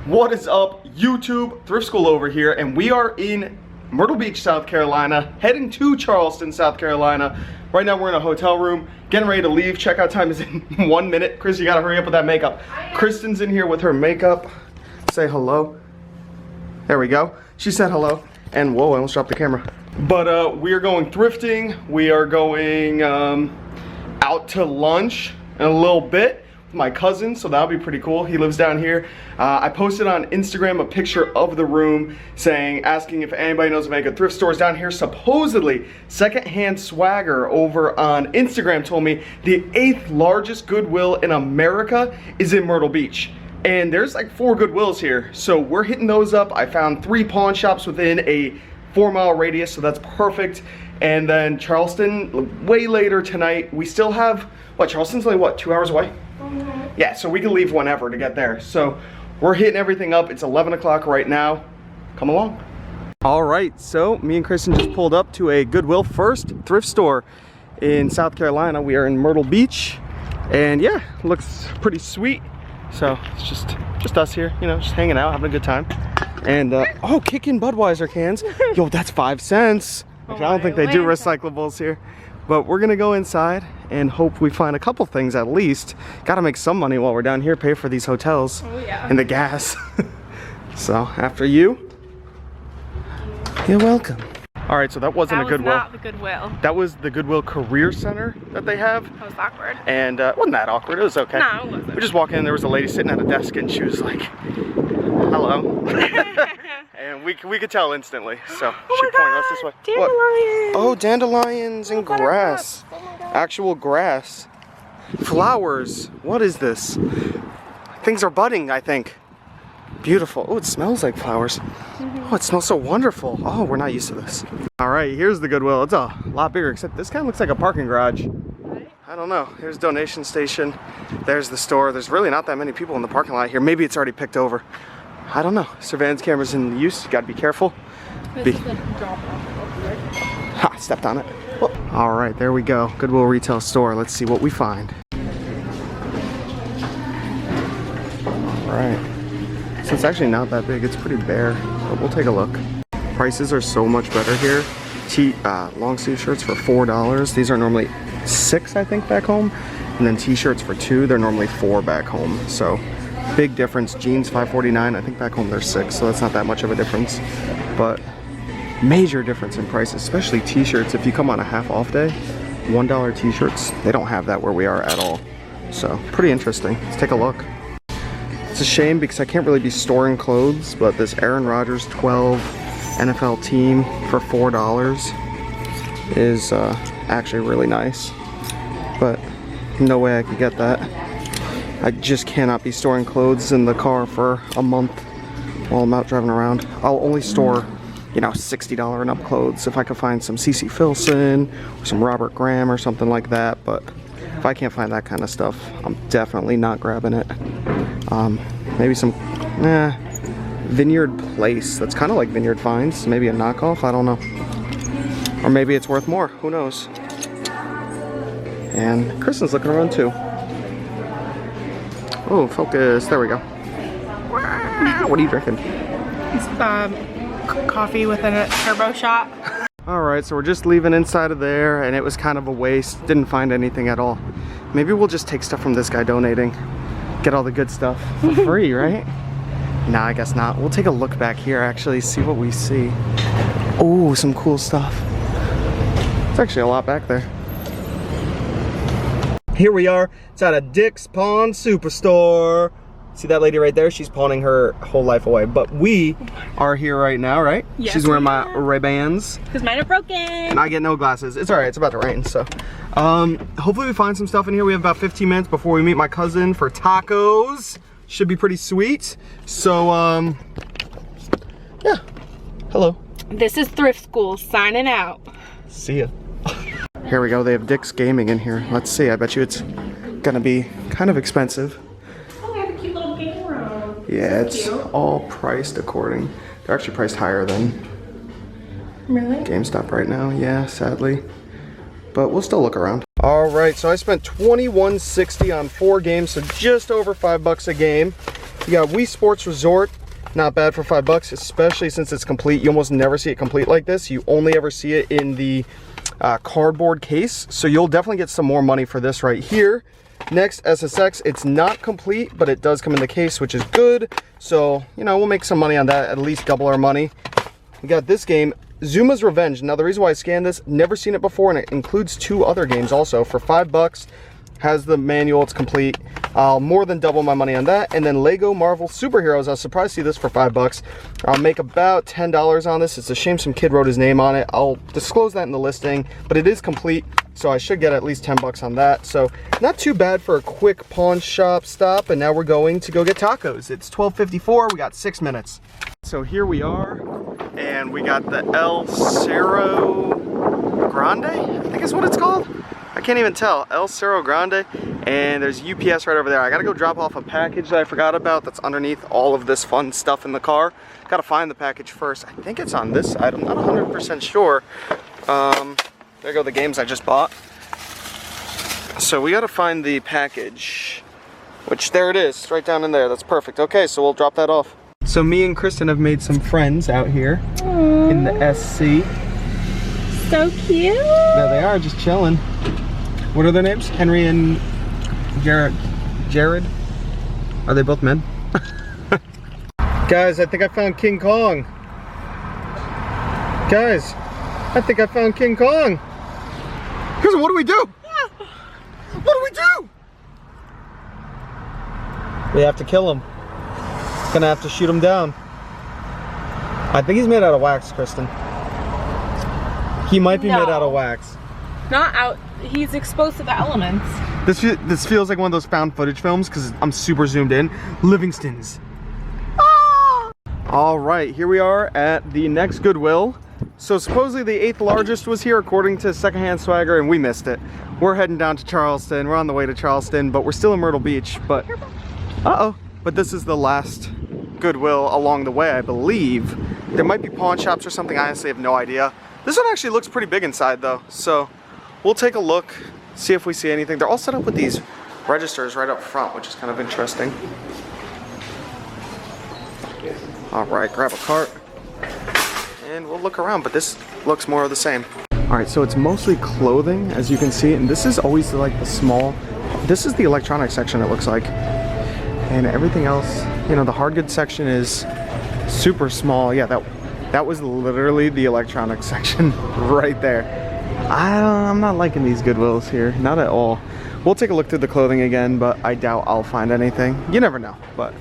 What is up, YouTube? Thrift School over here, and we are in Myrtle Beach, South Carolina, heading to Charleston, South Carolina. Right now we're in a hotel room, getting ready to leave. Checkout time is in 1 minute. Chris, you gotta hurry up with that makeup. Kristen's in here with her makeup. Say hello. There we go. She said hello. And whoa, I almost dropped the camera. But we are going thrifting. We are going out to lunch in a little bit. My cousin, so that'll be pretty cool. He lives down here. I posted on Instagram a picture of the room asking if anybody knows of any good thrift stores down here. Supposedly, Secondhand Swagger over on Instagram told me the 8th largest Goodwill in America is in Myrtle Beach. And there's like 4 Goodwills here. So we're hitting those up. I found 3 pawn shops within a 4-mile radius, so that's perfect. And then Charleston, way later tonight. We still have, what, Charleston's only what, 2 hours away? Yeah, so we can leave whenever to get there. So we're hitting everything up. It's 11 o'clock right now. Come along. All right, so me and Kristen just pulled up to a Goodwill First thrift store in South Carolina. We are in Myrtle Beach, and yeah, looks pretty sweet. So it's just us here, you know, just hanging out, having a good time. And oh, kicking Budweiser cans. Yo, that's 5 cents. I don't think they do recyclables here. But we're gonna go inside and hope we find a couple things at least. Gotta make some money while we're down here, pay for these hotels and the gas. So after you, you're welcome. All right, so that wasn't a Goodwill. That was not the Goodwill. That was the Goodwill Career Center that they have. That was awkward. And wasn't that awkward, it was okay. No, it wasn't. We just walked in, there was a lady sitting at a desk and she was like, hello. And we could tell instantly, so she pointed us this way. Dandelions. Oh, dandelions and grass. Actual grass. Flowers. What is this? Things are budding, I think. Beautiful. Oh, it smells like flowers. Oh, it smells so wonderful. Oh, we're not used to this. All right, here's the Goodwill. It's a lot bigger, except this kind of looks like a parking garage. I don't know. Here's donation station. There's the store. There's really not that many people in the parking lot here. Maybe it's already picked over. I don't know. Surveillance cameras in use. You gotta be careful. Ha, stepped on it. Whoop. All right, there we go. Goodwill retail store. Let's see what we find. All right. So it's actually not that big. It's pretty bare, but we'll take a look. Prices are so much better here. Long sleeve shirts for $4. These are normally $6, I think, back home. And then t-shirts for $2. They're normally $4 back home. So big difference. Jeans $5.49. I think back home they're $6, so that's not that much of a difference. But major difference in prices, especially t-shirts. If you come on a half off day, $1 t-shirts, they don't have that where we are at all. So pretty interesting. Let's take a look. It's a shame because I can't really be storing clothes, but this Aaron Rodgers 12 NFL team for $4 is actually really nice. But no way I could get that. I just cannot be storing clothes in the car for a month while I'm out driving around. I'll only store, you know, $60 and up clothes if I could find some CC Filson or some Robert Graham or something like that. But if I can't find that kind of stuff, I'm definitely not grabbing it. Maybe some Vineyard Place. That's kind of like Vineyard Finds. Maybe a knockoff, I don't know. Or maybe it's worth more, who knows. And Kristen's looking around too. Oh, focus, there we go. What are you drinking? It's coffee within a turbo shot. All right, so we're just leaving inside of there, and it was kind of a waste. Didn't find anything at all. Maybe we'll just take stuff from this guy donating. Get all the good stuff for free, right? Nah, I guess not. We'll take a look back here, actually, see what we see. Oh, some cool stuff. It's actually a lot back there. Here we are. It's at a Dick's Pawn Superstore. See that lady right there? She's pawning her whole life away. But we are here right now, right? Yes, she's wearing my Ray-Bans. Because mine are broken. And I get no glasses. It's all right. It's about to rain, so. Hopefully we find some stuff in here. We have about 15 minutes before we meet my cousin for tacos. Should be pretty sweet. So, yeah. Hello. This is Thrift School signing out. See ya. Here we go. They have Dick's Gaming in here. Let's see. I bet you it's gonna be kind of expensive. Oh, they have a cute little game room. Yeah, it's all priced according. They're actually priced higher than GameStop right now. Yeah, sadly. But we'll still look around. All right, so I spent $21.60 on 4 games, so just over $5 a game. You got Wii Sports Resort, not bad for $5, especially since it's complete. You almost never see it complete like this. You only ever see it in the cardboard case, so you'll definitely get some more money for this right here. Next, SSX, it's not complete, but it does come in the case, which is good. So, you know, we'll make some money on that, at least double our money. We got this game, Zuma's Revenge. Now, the reason why I scanned this, never seen it before, and it includes 2 other games also. For $5, has the manual, it's complete. I'll more than double my money on that. And then Lego Marvel Superheroes, I was surprised to see this for $5. I'll make about $10 on this. It's a shame some kid wrote his name on it. I'll disclose that in the listing, but it is complete, so I should get at least $10 on that. So not too bad for a quick pawn shop stop. And now we're going to go get tacos. It's 12:54, we got 6 minutes. So here we are, and we got the El Cerro Grande, I think is what it's called. I can't even tell. El Cerro Grande, and there's UPS right over there. I gotta go drop off a package that I forgot about that's underneath all of this fun stuff in the car. Gotta find the package first. I think it's on this side. I'm not 100% sure. There go the games I just bought. So we gotta find the package, which there it is, right down in there. That's perfect. Okay, so we'll drop that off. So me and Kristen have made some friends out here. Aww. In the SC. So cute. There they are, just chilling. What are their names? Henry and Jared? Are they both men? Guys, I think I found King Kong. Guys, I think I found King Kong. Kristen, what do we do? What do we do? We have to kill him. Gonna have to shoot him down. I think he's made out of wax, Kristen. He might be made out of wax. Not out. He's exposed to the elements. This feels like one of those found footage films because I'm super zoomed in. Livingston's. Ah! All right, here we are at the next Goodwill. So supposedly the 8th largest was here according to Secondhand Swagger, and we missed it. We're heading down to Charleston. We're on the way to Charleston, but we're still in Myrtle Beach. But but this is the last Goodwill along the way, I believe. There might be pawn shops or something. I honestly have no idea. This one actually looks pretty big inside though, so we'll take a look, see if we see anything. They're all set up with these registers right up front, which is kind of interesting. All right, grab a cart and we'll look around, but this looks more of the same. All right, so it's mostly clothing, as you can see, and this is always like the small, this is the electronics section, it looks like. And everything else, you know, the hard goods section is super small. Yeah, that was literally the electronics section right there. I'm not liking these Goodwills here, not at all. We'll take a look through the clothing again, but I doubt I'll find anything. You never know, but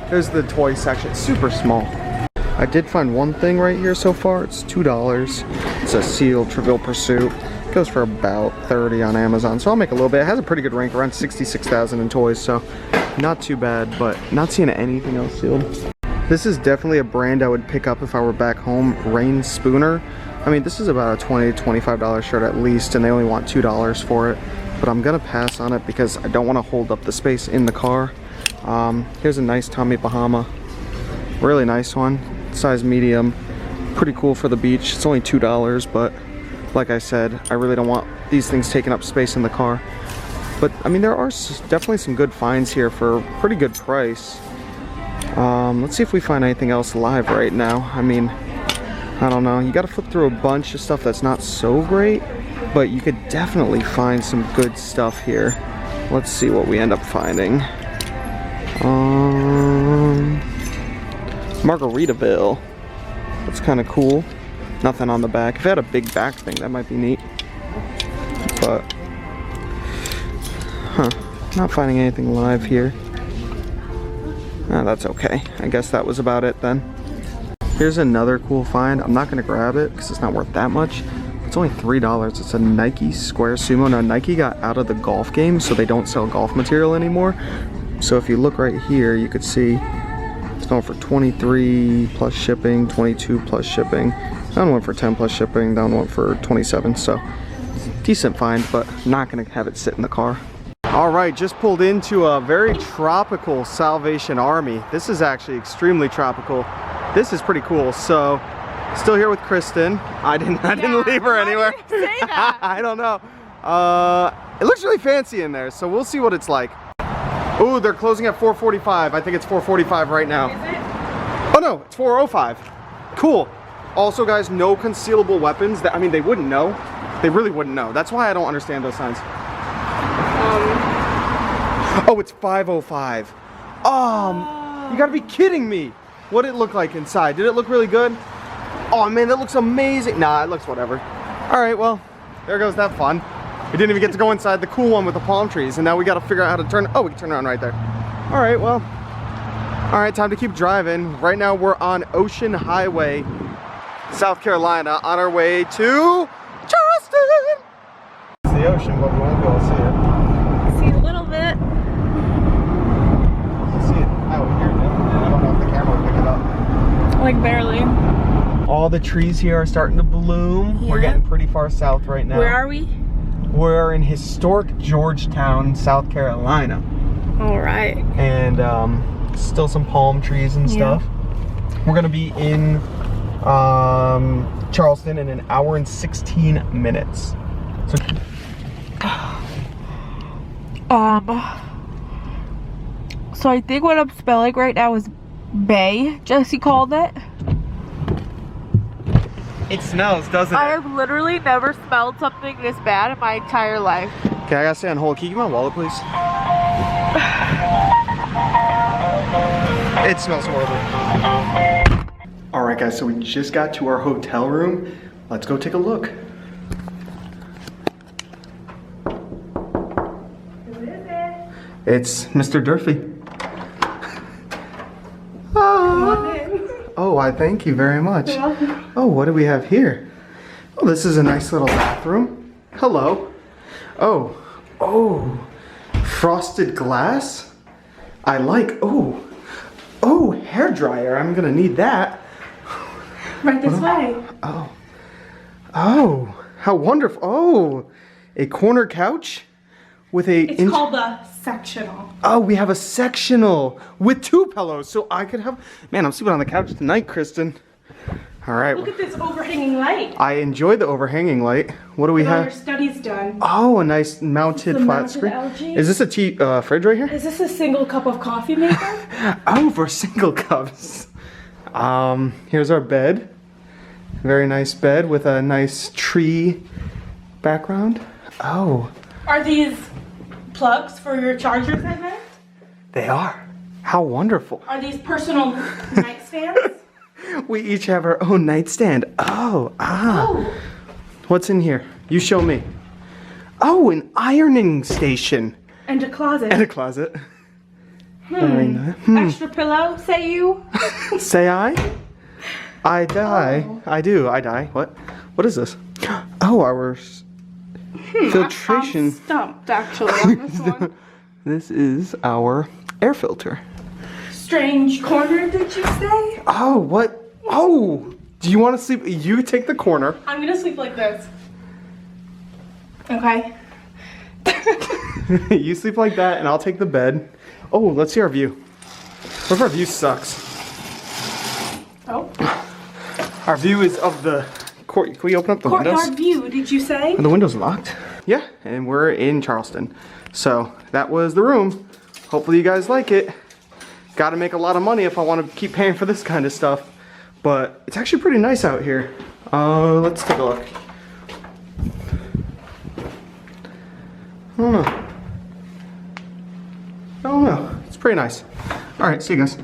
there's the toy section, super small. I did find one thing right here so far. It's $2. It's a sealed Trivial Pursuit. It goes for about $30 on Amazon, so I'll make a little bit. It has a pretty good rank, around 66,000 in toys, so not too bad, but not seeing anything else sealed. This is definitely a brand I would pick up if I were back home, Rain Spooner. I mean, this is about a $20, $25 shirt at least, and they only want $2 for it. But I'm gonna pass on it because I don't wanna hold up the space in the car. Here's a nice Tommy Bahama. Really nice one, size medium. Pretty cool for the beach. It's only $2, but like I said, I really don't want these things taking up space in the car. But I mean, there are definitely some good finds here for a pretty good price. Let's see if we find anything else live right now. I mean, I don't know. You gotta flip through a bunch of stuff that's not so great, but you could definitely find some good stuff here. Let's see what we end up finding. Margaritaville. That's kind of cool. Nothing on the back. If it had a big back thing, that might be neat. But, not finding anything live here. That's okay. I guess that was about it then. Here's another cool find. I'm not gonna grab it because it's not worth that much. It's only $3. It's a Nike Square Sumo. Now Nike got out of the golf game, so they don't sell golf material anymore. So if you look right here, you could see it's going for 23 plus shipping, 22 plus shipping. That one went for 10 plus shipping. That one went for 27. So decent find, but not gonna have it sit in the car. All right, just pulled into a very tropical Salvation Army. This is actually extremely tropical. This is pretty cool. So, still here with Kristen. I didn't leave her anywhere. Why did you say that? I don't know. It looks really fancy in there, so we'll see what it's like. Ooh, they're closing at 4:45. I think it's 4:45 right now. Is it? Oh no, it's 4:05. Cool. Also, guys, no concealable weapons. I mean, they wouldn't know. They really wouldn't know. That's why I don't understand those signs. Oh, it's 5:05. You gotta be kidding me. What did it look like inside? Did it look really good? Oh man, that looks amazing. Nah, it looks whatever. All right, well, there goes that fun. We didn't even get to go inside the cool one with the palm trees, and now we gotta figure out how to turn. Oh, we can turn around right there. All right, well. All right, time to keep driving. Right now we're on Ocean Highway, South Carolina, on our way to Charleston. It's the ocean, but we won't be able to see it. See a little bit. See it out here. I don't know if the camera will pick it up. Like barely. All the trees here are starting to bloom. Yeah. We're getting pretty far south right now. Where are we? We're in historic Georgetown, South Carolina. All right. And still some palm trees and stuff. We're gonna be in Charleston in an hour and 16 minutes. So So I think what I'm spelling right now is Bay, Jesse called it. it smells, doesn't it? I have literally never smelled something this bad in my entire life. Okay, I gotta stay on hold. Can you give me my wallet, please? It smells horrible. All right, guys, so we just got to our hotel room. Let's go take a look. Who is it? It's Mr. Durfee. Oh, I thank you very much. Oh, what do we have here? Oh, this is a nice little bathroom. Hello. Oh, frosted glass. I like. Oh, hair dryer. I'm gonna need that. Right this way. Oh, how wonderful. Oh, a corner couch with a. It's called the sectional. Oh, we have a sectional with 2 pillows, so I could have. Man, I'm sleeping on the couch tonight, Kristen. All right. Look at this overhanging light. I enjoy the overhanging light. What do we Get all have? your studies done. Oh, a nice mounted The flat mounted screen. LG. Is this a fridge right here? Is this a single cup of coffee maker? Oh, for single cups. Here's our bed. Very nice bed with a nice tree background. Oh, Are these plugs for your chargers at night? they are. How wonderful. Are these personal nightstands? We each have our own nightstand. Oh. What's in here? You show me. Oh, an ironing station. And a closet. And a closet. Very nice. Extra pillow, say you? Say I? I die. Oh. I do. I die. What? What is this? Oh, our filtration. I'm stumped actually on this one. This is our air filter. Strange corner, did you say? Oh, what? Oh, do you want to sleep? You take the corner. I'm gonna sleep like this. Okay. You sleep like that, and I'll take the bed. Oh, let's see our view. What if our view sucks? Oh. Our view is of the court. Can we open up the windows? Courtyard view, did you say? Are the windows locked? Yeah, and we're in Charleston. So that was the room. Hopefully you guys like it. Got to make a lot of money if I want to keep paying for this kind of stuff. But it's actually pretty nice out here. Let's take a look. I don't know. It's pretty nice. All right, see you guys.